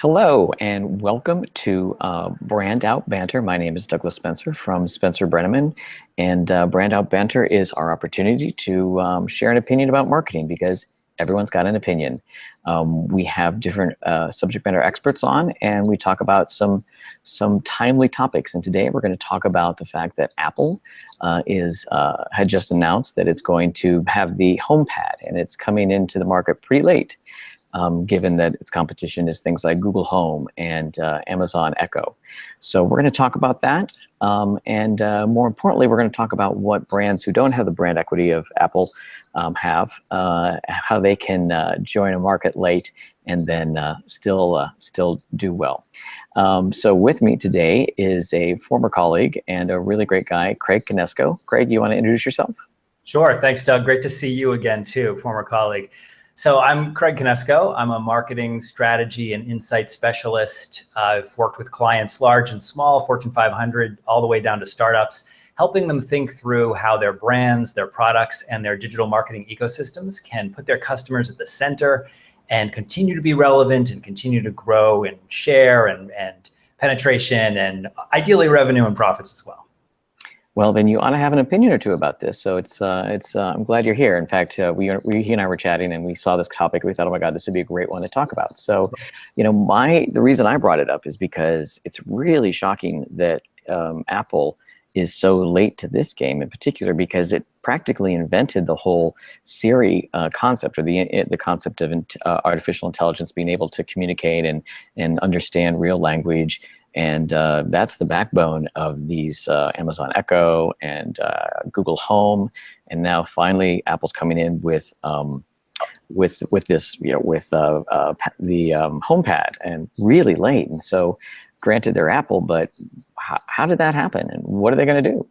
Hello and welcome to Brand Out Banter. My name is Douglas Spencer from Spencer Brenneman, and Brand Out Banter is our opportunity to share an opinion about marketing because everyone's got an opinion. We have different subject matter experts on, and we talk about some timely topics. And today we're going to talk about the fact that Apple had just announced that it's going to have the HomePod, and it's coming into the market pretty late. Given that its competition is things like Google Home and Amazon Echo. So we're going to talk about that. And more importantly, we're going to talk about what brands who don't have the brand equity of Apple have, how they can join a market late and then still do well. So with me today is a former colleague and a really great guy, Craig Konieczko. Craig, you want to introduce yourself? Sure. Thanks, Doug. Great to see you again, too, former colleague. So I'm Craig Konieczko. I'm a marketing strategy and insight specialist. I've worked with clients large and small, Fortune 500, all the way down to startups, helping them think through how their brands, their products, and their digital marketing ecosystems can put their customers at the center and continue to be relevant and continue to grow and share and penetration and ideally revenue and profits as well. Well, then you ought to have an opinion or two about this. So I'm glad you're here. In fact, he and I were chatting and we saw this topic. We thought, oh my God, this would be a great one to talk about. So, the reason I brought it up is because it's really shocking that Apple is so late to this game in particular, because it practically invented the whole Siri concept, or the concept of artificial intelligence being able to communicate and understand real language. And that's the backbone of these Amazon Echo and Google Home, and now finally Apple's coming in with this, with the HomePod, and really late. And so, granted, they're Apple, but how did that happen, and what are they going to do?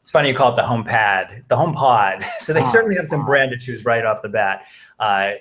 It's funny you call it the HomePod. So they certainly have some brand issues right off the bat.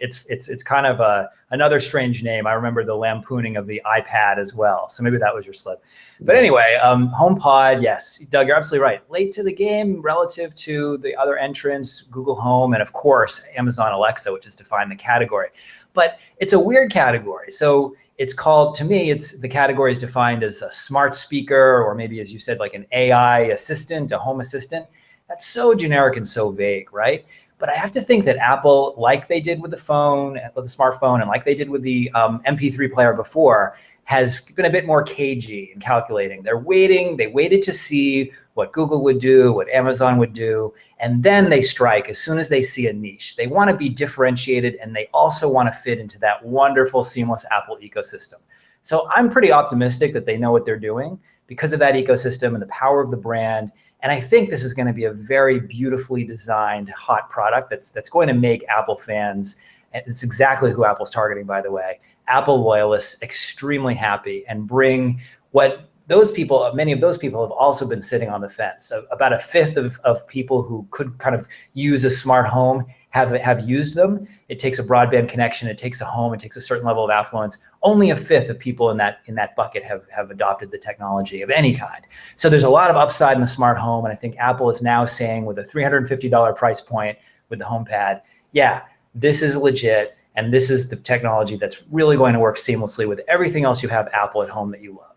It's kind of another strange name. I remember the lampooning of the iPad as well. So maybe that was your slip. But anyway, HomePod, yes, Doug, you're absolutely right. Late to the game relative to the other entrants, Google Home, and of course, Amazon Alexa, which has defined the category. But it's a weird category. So it's called, to me, the category is defined as a smart speaker, or maybe, as you said, like an AI assistant, a home assistant. That's so generic and so vague, right? But I have to think that Apple, like they did with the phone, with the smartphone, and like they did with the MP3 player before, has been a bit more cagey in calculating. They waited to see what Google would do, what Amazon would do, and then they strike as soon as they see a niche. They want to be differentiated, and they also want to fit into that wonderful, seamless Apple ecosystem. So I'm pretty optimistic that they know what they're doing because of that ecosystem and the power of the brand. And I think this is going to be a very beautifully designed, hot product that's going to make Apple fans, and it's exactly who Apple's targeting, by the way, Apple loyalists, extremely happy, and bring what many of those people have also been sitting on the fence. So about a fifth of people who could kind of use a smart home have used them. It takes a broadband connection, it takes a home, it takes a certain level of affluence. Only a fifth of people in that bucket have adopted the technology of any kind. So there's a lot of upside in the smart home, and I think Apple is now saying, with a $350 price point with the HomePod, yeah, this is legit, and this is the technology that's really going to work seamlessly with everything else you have Apple at home that you love.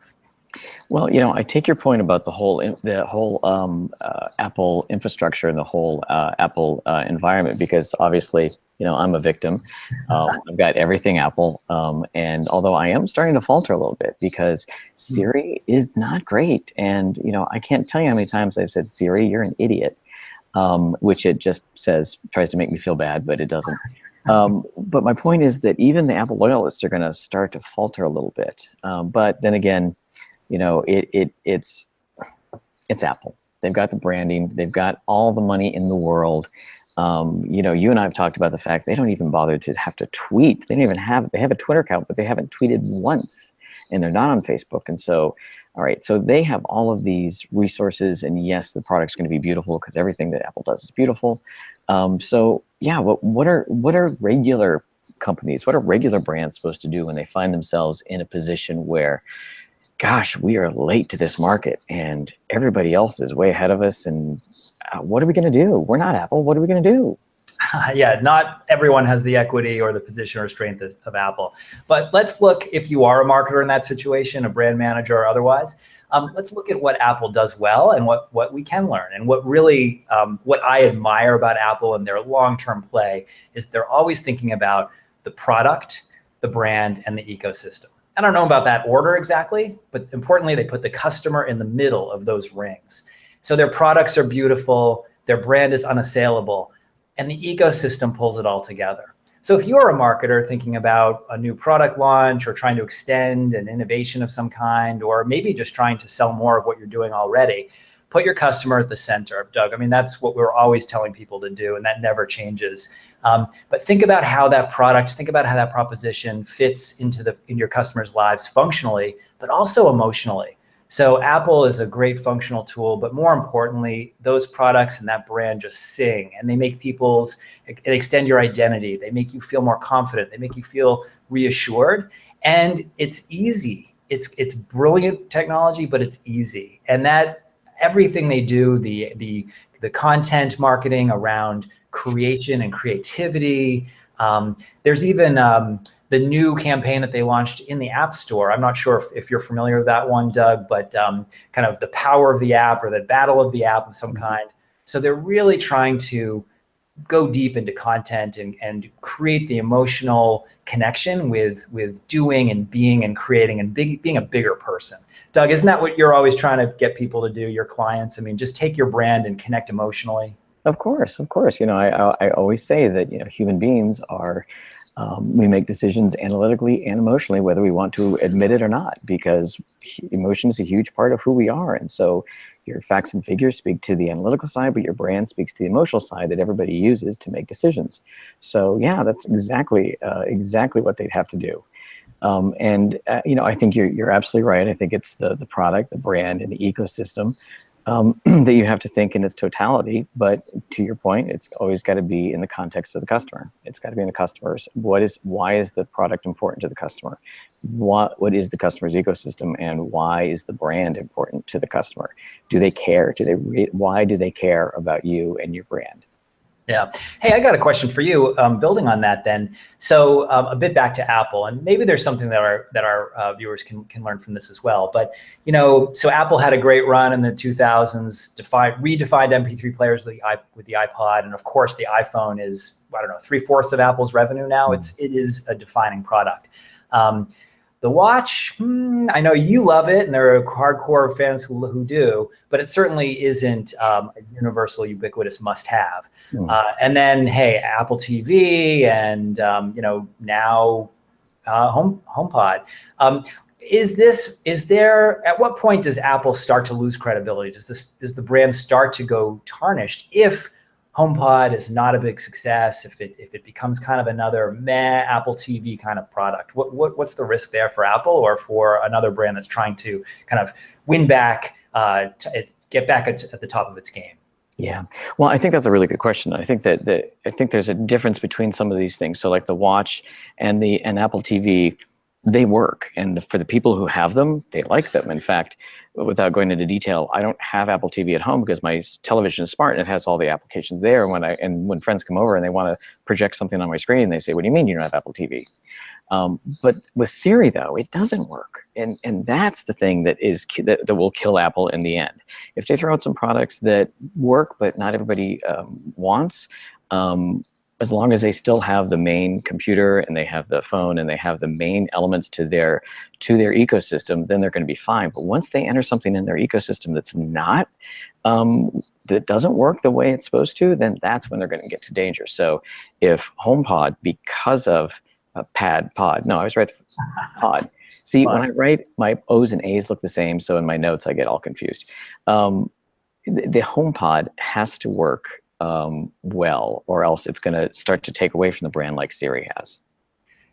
Well, I take your point about the whole Apple infrastructure and the whole Apple environment, because obviously, I'm a victim. I've got everything Apple, and although I am starting to falter a little bit because Siri is not great, and I can't tell you how many times I've said, Siri, you're an idiot, which it just tries to make me feel bad, but it doesn't. But my point is that even the Apple loyalists are going to start to falter a little bit. But then again, it's Apple. They've got the branding. They've got all the money in the world. You and I have talked about the fact they don't even bother to have to tweet. They have a Twitter account, but they haven't tweeted once, and they're not on Facebook. And so, all right, so they have all of these resources, and yes, the product's going to be beautiful because everything that Apple does is beautiful. So yeah, what are regular companies, what are regular brands supposed to do when they find themselves in a position where, gosh, we are late to this market and everybody else is way ahead of us, and what are we going to do? We're not Apple. What are we going to do? Yeah, not everyone has the equity or the position or strength of Apple. But let's look, if you are a marketer in that situation, a brand manager or otherwise, let's look at what Apple does well and what we can learn. And what really, what I admire about Apple and their long-term play is they're always thinking about the product, the brand, and the ecosystem. I don't know about that order exactly, but importantly, they put the customer in the middle of those rings. So their products are beautiful, their brand is unassailable, and the ecosystem pulls it all together. So if you're a marketer thinking about a new product launch or trying to extend an innovation of some kind, or maybe just trying to sell more of what you're doing already, put your customer at the center, Doug. I mean, that's what we're always telling people to do, and that never changes. But think about how that product, think about how that proposition fits in your customers' lives functionally, but also emotionally. So Apple is a great functional tool, but more importantly, those products and that brand just sing, and they make they extend your identity. They make you feel more confident. They make you feel reassured, and it's easy. It's brilliant technology, but it's easy. And that everything they do, the content marketing around creation and creativity. There's even the new campaign that they launched in the App Store. I'm not sure if you're familiar with that one, Doug, but kind of the power of the app or the battle of the app of some kind. So they're really trying to go deep into content and create the emotional connection with doing and being and creating and being a bigger person. Doug, isn't that what you're always trying to get people to do, your clients? I mean, just take your brand and connect emotionally. Of course, of course. I always say that human beings are we make decisions analytically and emotionally, whether we want to admit it or not, because emotion is a huge part of who we are. And so your facts and figures speak to the analytical side, but your brand speaks to the emotional side that everybody uses to make decisions. So yeah, that's exactly what they'd have to do. I think you're absolutely right. I think it's the product, the brand, and the ecosystem that you have to think in its totality. But to your point, it's always got to be in the context of the customer. It's got to be in the customers. Why is the product important to the customer? What is the customer's ecosystem, and why is the brand important to the customer? Do they care? Why do they care about you and your brand? Yeah. Hey, I got a question for you. Building on that, then. So a bit back to Apple, and maybe there's something that our viewers can learn from this as well. But so Apple had a great run in the 2000s, redefined MP3 players with the iPod, and of course the iPhone is, I don't know, 3/4 of Apple's revenue now. It is a defining product. The watch, I know you love it, and there are hardcore fans who do, but it certainly isn't a universal, ubiquitous must-have. And then, hey, Apple TV, and now HomePod. At what point does Apple start to lose credibility? Does the brand start to go tarnished if HomePod is not a big success, if it becomes kind of another meh Apple TV kind of product? What's the risk there for Apple or for another brand that's trying to kind of win back, get back at the top of its game? Yeah, well, I think that's a really good question. I think there's a difference between some of these things. So like the watch and Apple TV, they work, and for the people who have them, they like them. In fact, without going into detail, I don't have Apple TV at home because my television is smart and it has all the applications there. When friends come over and they want to project something on my screen, they say, "What do you mean you don't have Apple TV?" But with Siri, though, it doesn't work, and that's the thing that will kill Apple in the end. If they throw out some products that work but not everybody wants. As long as they still have the main computer and they have the phone and they have the main elements to their ecosystem, then they're going to be fine. But once they enter something in their ecosystem that's not, that doesn't work the way it's supposed to, then that's when they're going to get to danger. So if HomePod, because of pod. See, when I write, my O's and A's look the same, so in my notes I get all confused. The HomePod has to work well, or else it's going to start to take away from the brand like Siri has.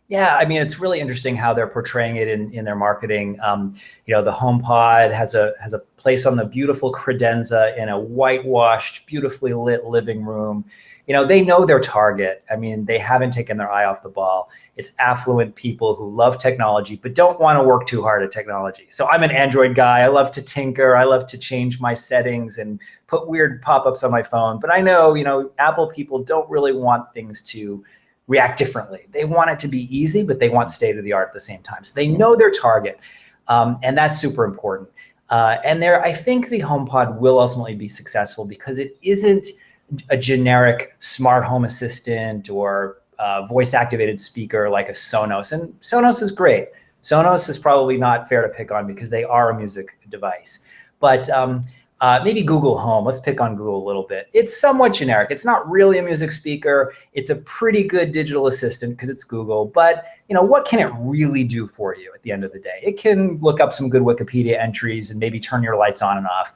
Yeah, I mean, it's really interesting how they're portraying it in their marketing. The HomePod has a place on the beautiful credenza in a whitewashed, beautifully lit living room. They know their target. I mean, they haven't taken their eye off the ball. It's affluent people who love technology but don't want to work too hard at technology. So I'm an Android guy. I love to tinker. I love to change my settings and put weird pop-ups on my phone. But I know, Apple people don't really want things to react differently. They want it to be easy, but they want state of the art at the same time. So they know their target, and that's super important. I think the HomePod will ultimately be successful because it isn't a generic smart home assistant or voice-activated speaker like a Sonos. And Sonos is great. Sonos is probably not fair to pick on because they are a music device. But maybe Google Home. Let's pick on Google a little bit. It's somewhat generic. It's not really a music speaker. It's a pretty good digital assistant because it's Google. But what can it really do for you at the end of the day? It can look up some good Wikipedia entries and maybe turn your lights on and off.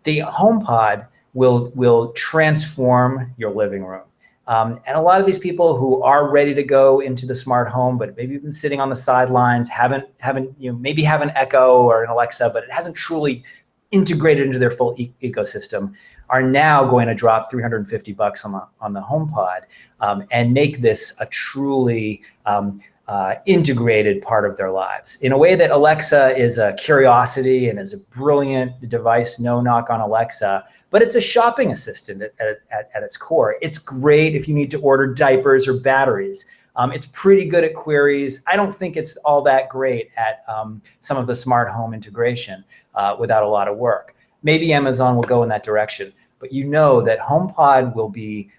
The HomePod will transform your living room. And a lot of these people who are ready to go into the smart home, but maybe been sitting on the sidelines, maybe have an Echo or an Alexa, but it hasn't truly integrated into their full ecosystem, are now going to drop $350 on the HomePod and make this a truly integrated part of their lives in a way that Alexa is a curiosity and is a brilliant device. No knock on Alexa, but it's a shopping assistant at its core. It's great if you need to order diapers or batteries. It's pretty good at queries. I don't think it's all that great at some of the smart home integration without a lot of work. Maybe Amazon will go in that direction, but that HomePod will be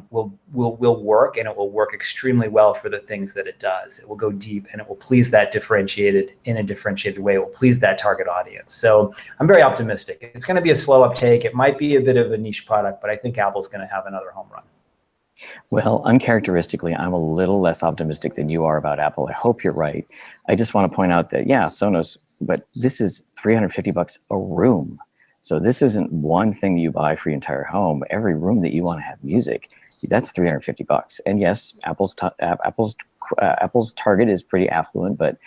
will work, and it will work extremely well for the things that it does. It will go deep, and it will please that differentiated way. It will please that target audience. So I'm very optimistic. It's going to be a slow uptake. It might be a bit of a niche product, but I think Apple's going to have another home run. Well, uncharacteristically, I'm a little less optimistic than you are about Apple. I hope you're right. I just want to point out that, yeah, Sonos, but this is $350 a room. So this isn't one thing you buy for your entire home. Every room that you want to have music, that's $350. And yes, Apple's target is pretty affluent, but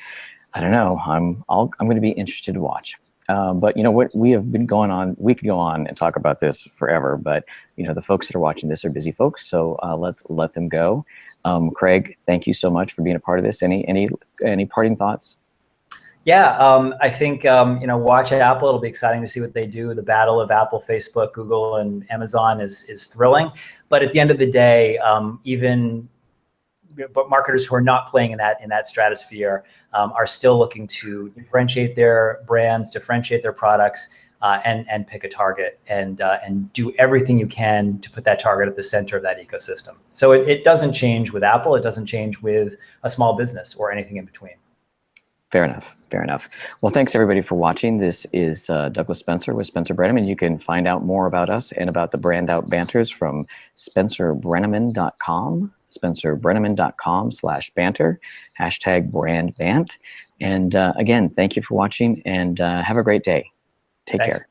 I don't know. I'm going to be interested to watch. But what, we have been going on. We could go on and talk about this forever. But the folks that are watching this are busy folks, so let's let them go. Craig, thank you so much for being a part of this. Any parting thoughts? Yeah, I think watch Apple. It'll be exciting to see what they do. The battle of Apple, Facebook, Google, and Amazon is thrilling. But at the end of the day, but marketers who are not playing in that stratosphere are still looking to differentiate their brands, differentiate their products, and pick a target and do everything you can to put that target at the center of that ecosystem. So it doesn't change with Apple. It doesn't change with a small business or anything in between. Fair enough. Fair enough. Well, thanks everybody for watching. This is Douglas Spencer with Spencer Brenneman. You can find out more about us and about the Brand Out Banters from spencerbrenneman.com, spencerbrenneman.com/banter, #BrandBant. And again, thank you for watching, and have a great day. Take care.